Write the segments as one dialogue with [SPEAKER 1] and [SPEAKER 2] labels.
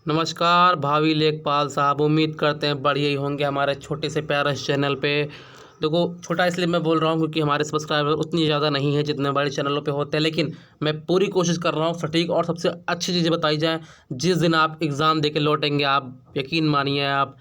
[SPEAKER 1] नमस्कार भावी लेखपाल साहब, उम्मीद करते हैं बढ़िया ही होंगे हमारे छोटे से प्यारे इस चैनल पे। देखो, छोटा इसलिए मैं बोल रहा हूँ क्योंकि हमारे सब्सक्राइबर उतनी ज़्यादा नहीं है जितने बड़े चैनलों पे होते हैं, लेकिन मैं पूरी कोशिश कर रहा हूँ सटीक और सबसे अच्छी चीज़ें बताई जाएँ। जिस दिन आप एग्ज़ाम दे के लौटेंगे, आप यकीन मानिए आप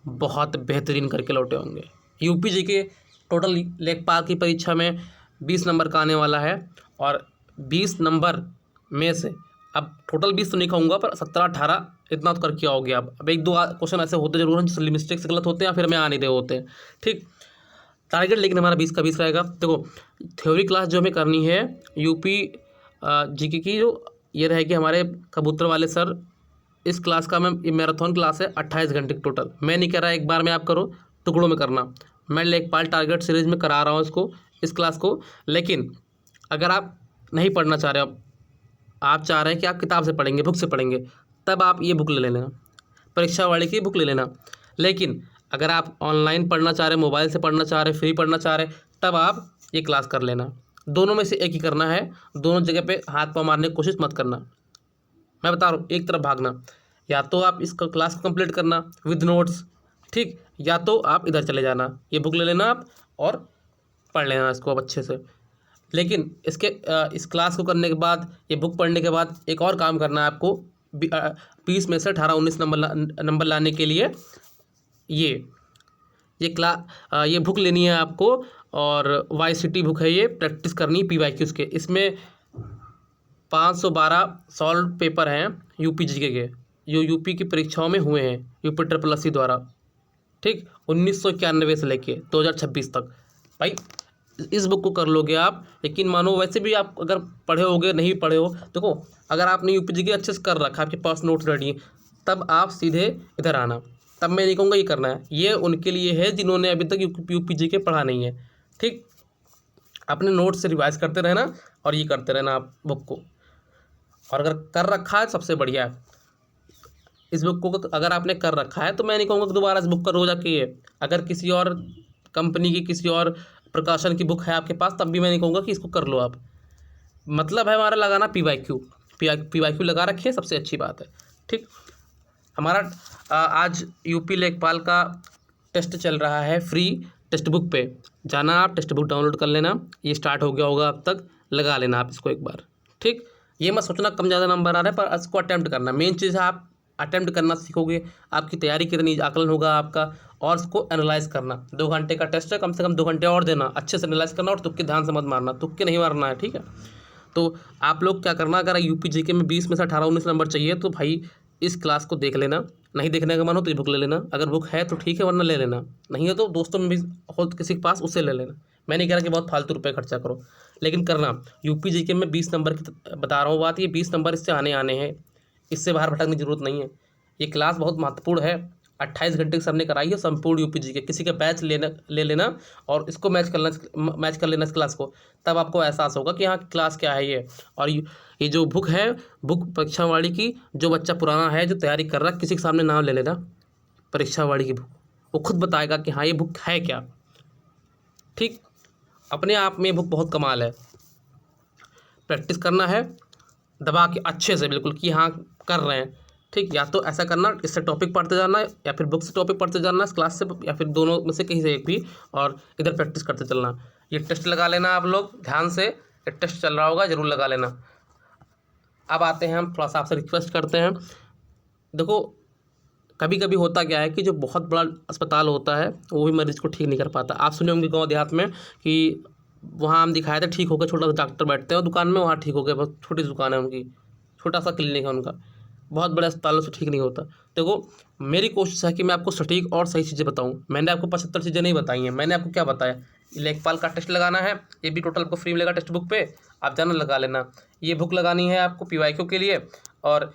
[SPEAKER 1] बहुत बेहतरीन करके लौटे होंगे। यूपी के टोटल लेखपाल की परीक्षा में 20 नंबर का आने वाला है और 20 नंबर में से अब टोटल 20 तो नहीं कहूँगा, पर 17-18 इतना तो करके आओगे आप। अब एक दो क्वेश्चन ऐसे होते जरूर हैं जिससे मिस्टेक से गलत होते हैं या फिर हमें आ नहीं रहे होते हैं। ठीक, टारगेट लेकिन हमारा 20 का 20 रहेगा। देखो, थ्योरी क्लास जो हमें करनी है यूपी जीके की, जो ये रहेगी हमारे कबूतर वाले सर। इस क्लास का मैम मैराथन क्लास है, 28 घंटे टोटल। मैं नहीं कह रहा एक बार में आप करो, टुकड़ों में करना। मैं लेखपाल टारगेट सीरीज में करा रहा हूँ इस क्लास को। लेकिन अगर आप नहीं पढ़ना चाह रहे हो, आप चाह रहे हैं कि आप किताब से पढ़ेंगे, बुक से पढ़ेंगे, तब आप ये बुक ले लेना, परीक्षा वाले की बुक ले लेना। लेकिन अगर आप ऑनलाइन पढ़ना चाह रहे हैं, मोबाइल से पढ़ना चाह रहे हैं, फ्री पढ़ना चाह रहे हैं, तब आप ये क्लास कर लेना। दोनों में से एक ही करना है, दोनों जगह पे हाथ पाँव मारने की कोशिश मत करना। मैं बता रहा हूँ, एक तरफ भागना। या तो आप इस क्लास को कंप्लीट करना विद नोट्स, ठीक, या तो आप इधर चले जाना, ये बुक ले लेना आप और पढ़ लेना इसको अब अच्छे से। लेकिन इस क्लास को करने के बाद, ये बुक पढ़ने के बाद एक और काम करना है आपको। 20 में से 18-19 नंबर लाने के लिए ये बुक लेनी है आपको। और YCT बुक है, ये प्रैक्टिस करनी PYQs के। इसमें 512 सॉल्व पेपर हैं यूपी जीके के, जो यूपी की परीक्षाओं में हुए हैं यूपी SSSC द्वारा। ठीक, 1991 से लेके 2026 तक। भाई इस बुक को कर लोगे आप, यकीन मानो। वैसे भी आप अगर पढ़े होगे, नहीं पढ़े हो, देखो, अगर आपने यूपी जीके अच्छे से कर रखा है, आपके पास नोट्स रेडी हैं, तब आप सीधे इधर आना। तब मैं नहीं कहूँगा ये करना है, ये उनके लिए है जिन्होंने अभी तक यूपी जीके पढ़ा नहीं है। ठीक, अपने नोट्स से रिवाइज करते रहना और ये करते रहना आप बुक को। और अगर कर रखा है सबसे बढ़िया है। इस बुक को अगर आपने कर रखा है तो मैं नहीं कहूँगा कि दोबारा इस बुक का रोज़ आके ये, अगर किसी और कंपनी की, किसी और प्रकाशन की बुक है आपके पास, तब भी मैं नहीं कहूँगा कि इसको कर लो आप। मतलब है हमारा लगाना PYQ लगा रखिए, सबसे अच्छी बात है। ठीक, हमारा आज यूपी लेखपाल का टेस्ट चल रहा है फ्री टेक्स्ट बुक पे। जाना आप, टेक्स्ट बुक डाउनलोड कर लेना, ये स्टार्ट हो गया होगा अब तक, लगा लेना आप इसको एक बार। ठीक, ये मत सोचना कम ज़्यादा नंबर आ रहा है, पर इसको अटैम्प्ट करना। मेन चीज़ है आप अटैम्प्ट करना सीखोगे, आपकी तैयारी कितनी, आकलन होगा आपका। और उसको एनालाइज करना। 2 घंटे का टेस्ट है, कम से कम 2 घंटे और देना, अच्छे से एनालाइज करना। और तुक्के ध्यान से मत मारना, तुक्के नहीं मारना है, ठीक है। तो आप लोग क्या करना, अगर यूपी जीके में 20 में से 18-19 नंबर चाहिए तो भाई इस क्लास को देख लेना। नहीं देखने का मन हो तो ये बुक ले लेना, अगर बुक है तो ठीक है, वरना ले लेना। नहीं है तो दोस्तों में भी हो किसी के पास, उससे ले लेना। मैं नहीं कह रहा कि बहुत फालतू रुपये खर्चा करो, लेकिन करना। यूपी जीके में 20 नंबर की बता रहा हूँ बात, ये 20 नंबर इससे आने हैं, इससे बाहर भटकने की जरूरत नहीं है। ये क्लास बहुत महत्वपूर्ण है। 28 घंटे की सर ने कराई है संपूर्ण यूपी जीके। किसी का बैच ले लेना और इसको मैच कर लेना इस क्लास को, तब आपको एहसास होगा कि हाँ क्लास क्या है ये। और ये जो बुक है, बुक परीक्षा वाली की, जो बच्चा पुराना है, जो तैयारी कर रहा है, किसी के सामने नाम ले लेना परीक्षा वाली की बुक, वो खुद बताएगा कि हाँ ये बुक है क्या। ठीक, अपने आप में बुक बहुत कमाल है। प्रैक्टिस करना है दबा के अच्छे से, बिल्कुल कि हाँ कर रहे हैं। ठीक, या तो ऐसा करना, इससे टॉपिक पढ़ते जाना या फिर बुक से टॉपिक पढ़ते जाना, इस क्लास से, या फिर दोनों में से कहीं से एक भी, और इधर प्रैक्टिस करते चलना। ये टेस्ट लगा लेना आप लोग ध्यान से, ये टेस्ट चल रहा होगा, ज़रूर लगा लेना। अब आते हैं, हम थोड़ा सा आपसे रिक्वेस्ट करते हैं। देखो, कभी कभी होता क्या है कि जो बहुत बड़ा अस्पताल होता है वो भी मरीज़ को ठीक नहीं कर पाता। आप सुने होंगे गाँव देहात में कि वहाँ हम दिखाए थे, ठीक हो गया, छोटा सा डॉक्टर बैठते हैं और दुकान में, वहाँ ठीक हो गया, बहुत छोटी सी दुकान है उनकी, छोटा सा क्लिनिक है उनका, बहुत बड़े अस्पतालों से ठीक नहीं होता। देखो, मेरी कोशिश है कि मैं आपको सटीक और सही चीज़ें बताऊं। मैंने आपको 75 चीज़ें नहीं बताई हैं। मैंने आपको क्या बताया, लेखपाल का टेस्ट लगाना है, ये भी टोटल आपको फ्री मिलेगा टेक्स्ट बुक पे, आप जाना लगा लेना। ये बुक लगानी है आपको PYQ के लिए, और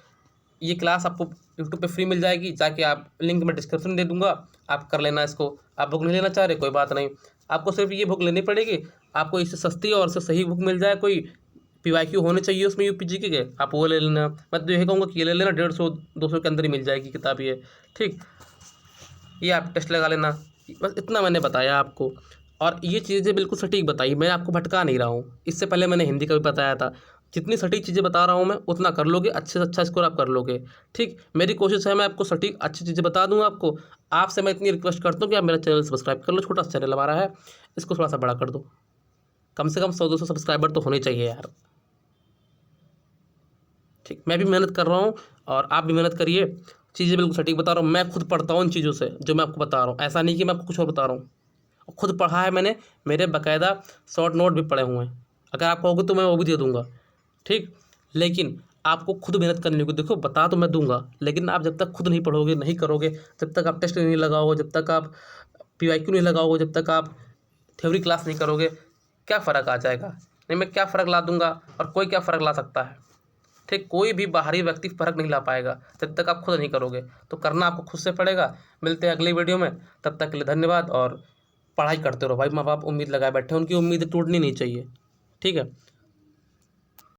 [SPEAKER 1] ये क्लास आपको यूट्यूब पे फ्री मिल जाएगी, जाके आप लिंक में डिस्क्रिप्शन दे दूंगा, आप कर लेना इसको। आप बुक नहीं लेना चाह रहे, कोई बात नहीं, आपको सिर्फ ये बुक लेनी पड़ेगी। आपको इससे सस्ती और इससे सही बुक मिल जाए, कोई PYQ होने चाहिए उसमें यूपी जीके के, आप वो ले लेना। मैं तो यही कहूँगा कि ये ले लेना, 150-200 के अंदर ही मिल जाएगी किताब ये। ठीक, ये आप टेस्ट लगा लेना, बस इतना मैंने बताया आपको। और ये चीज़ें बिल्कुल सटीक बताई, मैं आपको भटका नहीं रहा हूँ। इससे पहले मैंने हिंदी का भी बताया था, जितनी सटीक चीज़ें बता रहा हूँ मैं उतना कर लोगे, अच्छे से अच्छा स्कोर आप कर लोगे। ठीक, मेरी कोशिश है मैं आपको सटीक अच्छी चीज़ें बता दूँ आपको। आपसे मैं इतनी रिक्वेस्ट करता हूँ कि आप मेरा चैनल सब्सक्राइब कर लो, छोटा सा चैनल हमारा है, इसको थोड़ा सा बड़ा कर दो। कम से कम 100-200 सब्सक्राइबर तो होने चाहिए यार। ठीक, मैं भी मेहनत कर रहा हूँ और आप भी मेहनत करिए। चीज़ें बिल्कुल सटीक बता रहा हूँ, मैं खुद पढ़ता हूँ इन चीज़ों से जो मैं आपको बता रहा हूँ, ऐसा नहीं कि मैं आपको कुछ और बता रहा हूँ। खुद पढ़ा है मैंने, मेरे बाकायदा शॉर्ट नोट भी पढ़े हुए हैं। अगर आप कहोगे तो मैं वो भी दे दूँगा। ठीक, लेकिन आपको खुद मेहनत करनी होगी। देखो बता तो मैं दूँगा, लेकिन आप जब तक खुद नहीं पढ़ोगे, नहीं करोगे, जब तक आप टेस्ट नहीं लगाओगे, जब तक आप PYQ नहीं लगाओगे, जब तक आप थ्योरी क्लास नहीं करोगे, क्या फ़र्क आ जाएगा? नहीं, मैं क्या फ़र्क ला दूँगा और कोई क्या फ़र्क ला सकता है? ठीक, कोई भी बाहरी व्यक्ति फ़र्क नहीं ला पाएगा जब तक आप खुद नहीं करोगे। तो करना आपको खुद से पड़ेगा। मिलते हैं अगली वीडियो में, तब तक के लिए धन्यवाद। और पढ़ाई करते रहो भाई। माँ बाप उम्मीद लगाए बैठे हैं, उनकी उम्मीदें टूटनी नहीं चाहिए। ठीक है।